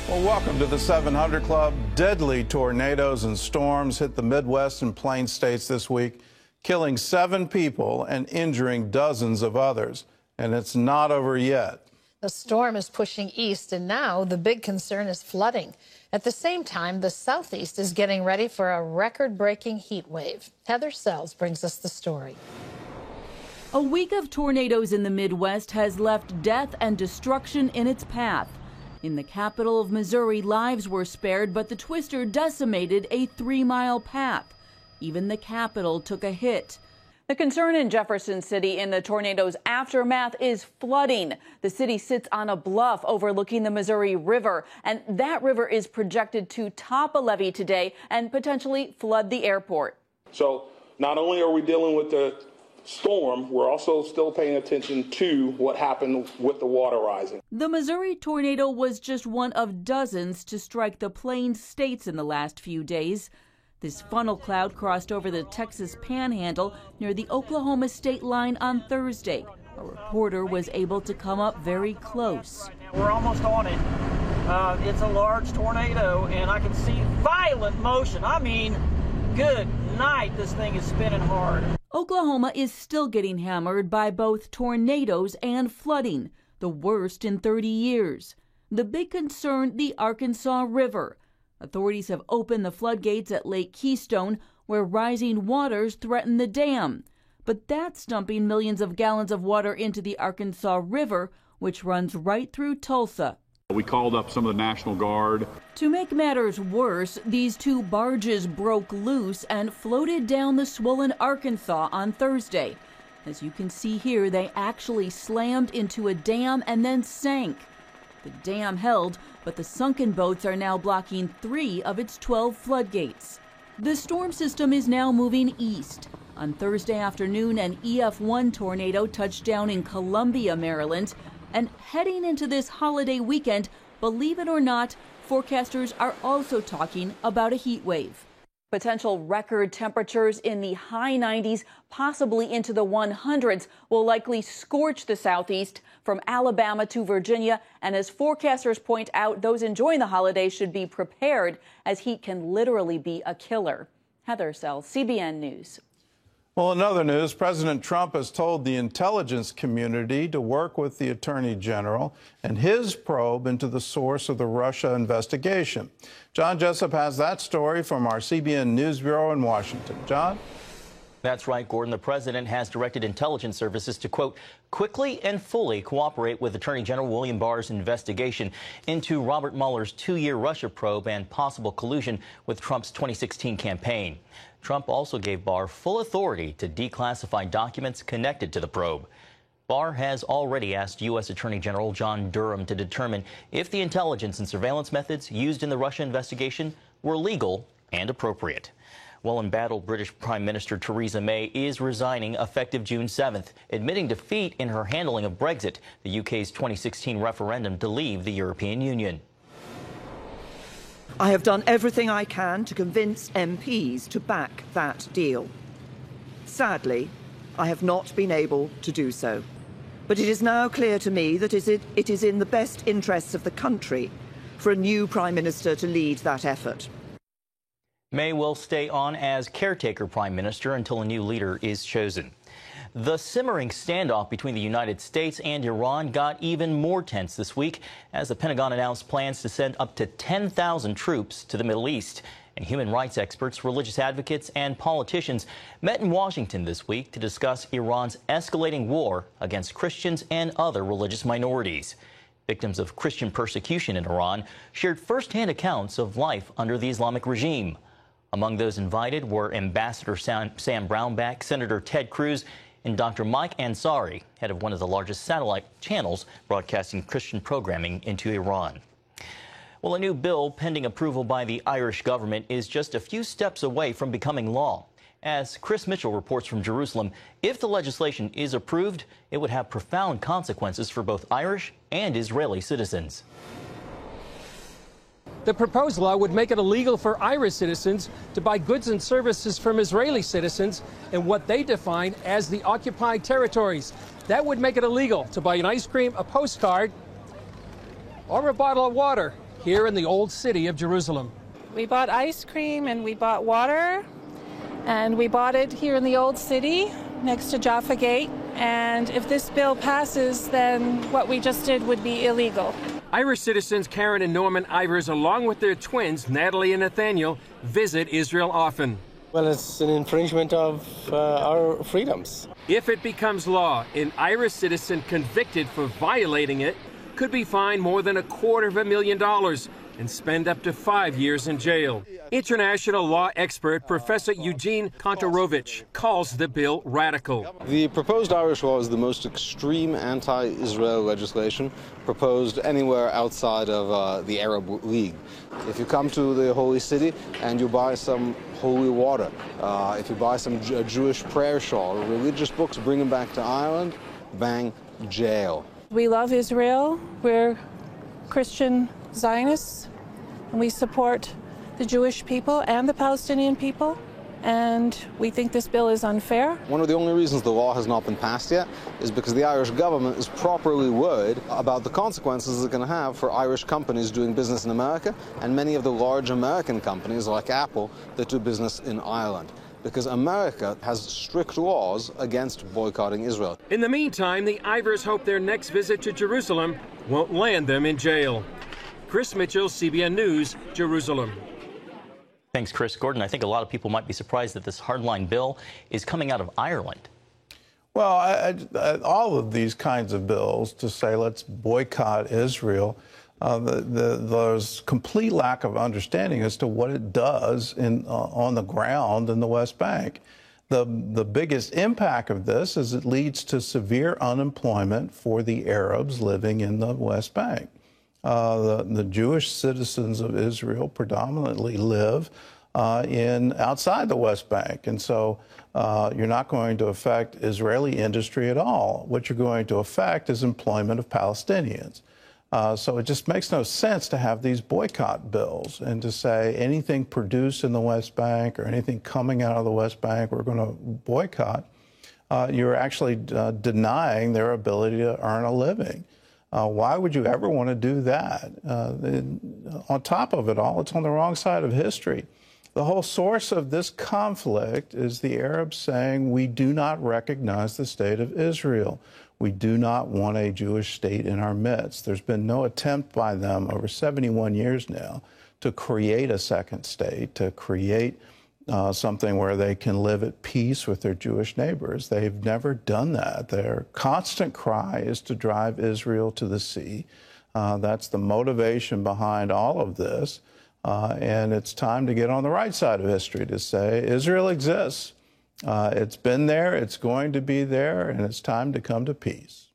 Well, welcome to the 700 Club. Deadly tornadoes and storms hit the Midwest and Plains states this week, killing 7 people and injuring dozens of others. And it's not over yet. The storm is pushing east, and now the big concern is flooding. At the same time, the southeast is getting ready for a record-breaking heat wave. Heather Sells brings us the story. A week of tornadoes in the Midwest has left death and destruction in its path. In the capital of Missouri, lives were spared, but the twister decimated a 3-mile path. Even the capital took a hit. The concern in Jefferson City in the tornado's aftermath is flooding. The city sits on a bluff overlooking the Missouri River, and that river is projected to top a levee today and potentially flood the airport. So not only are we dealing with the storm, we're also still paying attention to what happened with the water rising. The Missouri tornado was just one of dozens to strike the Plains states in the last few days. This funnel cloud crossed over the Texas Panhandle near the Oklahoma state line on Thursday. A reporter was able to come up very close. We're almost on it. It's a large tornado, and I can see violent motion. I mean, good night, this thing is spinning hard. Oklahoma is still getting hammered by both tornadoes and flooding, the worst in 30 years. The big concern, the Arkansas River. Authorities have opened the floodgates at Lake Keystone, where rising waters threaten the dam. But that's dumping millions of gallons of water into the Arkansas River, which runs right through Tulsa. We called up some of the National Guard. To make matters worse, these 2 barges broke loose and floated down the swollen Arkansas on Thursday. As you can see here, they actually slammed into a dam and then sank. The dam held, but the sunken boats are now blocking 3 of its 12 floodgates. The storm system is now moving east. On Thursday afternoon, an EF1 tornado touched down in Columbia, Maryland. And heading into this holiday weekend, believe it or not, forecasters are also talking about a heat wave. Potential record temperatures in the high 90s, possibly into the 100s, will likely scorch the southeast from Alabama to Virginia. And as forecasters point out, those enjoying the holidays should be prepared, as heat can literally be a killer. Heather Sells, CBN News. Well, in other news, President Trump has told the intelligence community to work with the Attorney General and his probe into the source of the Russia investigation. John Jessup has that story from our CBN News Bureau in Washington. John? That's right, Gordon. The president has directed intelligence services to, quote, quickly and fully cooperate with Attorney General William Barr's investigation into Robert Mueller's 2-year Russia probe and possible collusion with Trump's 2016 campaign. Trump also gave Barr full authority to declassify documents connected to the probe. Barr has already asked U.S. Attorney General John Durham to determine if the intelligence and surveillance methods used in the Russia investigation were legal and appropriate. Well, embattled British Prime Minister Theresa May is resigning effective June 7th, admitting defeat in her handling of Brexit, the UK's 2016 referendum to leave the European Union. I have done everything I can to convince MPs to back that deal. Sadly, I have not been able to do so. But it is now clear to me that it is in the best interests of the country for a new Prime Minister to lead that effort. May will stay on as caretaker prime minister until a new leader is chosen. The simmering standoff between the United States and Iran got even more tense this week as the Pentagon announced plans to send up to 10,000 troops to the Middle East. And human rights experts, religious advocates, and politicians met in Washington this week to discuss Iran's escalating war against Christians and other religious minorities. Victims of Christian persecution in Iran shared firsthand accounts of life under the Islamic regime. Among those invited were Ambassador Sam Brownback, Senator Ted Cruz, and Dr. Mike Ansari, head of one of the largest satellite channels broadcasting Christian programming into Iran. Well, a new bill pending approval by the Irish government is just a few steps away from becoming law. As Chris Mitchell reports from Jerusalem, if the legislation is approved, it would have profound consequences for both Irish and Israeli citizens. The proposed law would make it illegal for Irish citizens to buy goods and services from Israeli citizens in what they define as the occupied territories. That would make it illegal to buy an ice cream, a postcard, or a bottle of water here in the old city of Jerusalem. We bought ice cream and we bought water, and we bought it here in the old city next to Jaffa Gate. And if this bill passes, then what we just did would be illegal. Irish citizens Karen and Norman Ivers, along with their twins, Natalie and Nathaniel, visit Israel often. Well, it's an infringement of our freedoms. If it becomes law, an Irish citizen convicted for violating it could be fined more than $250,000 and spend up to 5 years in jail. International law expert Professor Eugene Kontorovich calls the bill radical. The proposed Irish law is the most extreme anti-Israel legislation proposed anywhere outside of the Arab League. If you come to the holy city and you buy some holy water, if you buy some Jewish prayer shawl or religious books, bring them back to Ireland, bang, jail. We love Israel. We're Christian Zionists, and we support the Jewish people and the Palestinian people, and we think this bill is unfair. One of the only reasons the law has not been passed yet is because the Irish government is properly worried about the consequences it's going to have for Irish companies doing business in America and many of the large American companies like Apple that do business in Ireland, because America has strict laws against boycotting Israel. In the meantime, the Ivers hope their next visit to Jerusalem won't land them in jail. Chris Mitchell, CBN News, Jerusalem. Thanks, Chris. Gordon, I think a lot of people might be surprised that this hardline bill is coming out of Ireland. Well, all of these kinds of bills to say let's boycott Israel, there's complete lack of understanding as to what it does on the ground in the West Bank. The biggest impact of this is it leads to severe unemployment for the Arabs living in the West Bank. The Jewish citizens of Israel predominantly live outside the West Bank. And so you're not going to affect Israeli industry at all. What you're going to affect is employment of Palestinians. So it just makes no sense to have these boycott bills and to say anything produced in the West Bank or anything coming out of the West Bank we're going to boycott. You're actually denying their ability to earn a living. Why would you ever want to do that? On top of it all, it's on the wrong side of history. The whole source of this conflict is the Arabs saying we do not recognize the state of Israel. We do not want a Jewish state in our midst. There's been no attempt by them over 71 years now to create a second state, to create something where they can live at peace with their Jewish neighbors. They've never done that. Their constant cry is to drive Israel to the sea. That's the motivation behind all of this. And it's time to get on the right side of history to say Israel exists. It's been there, it's going to be there, and it's time to come to peace.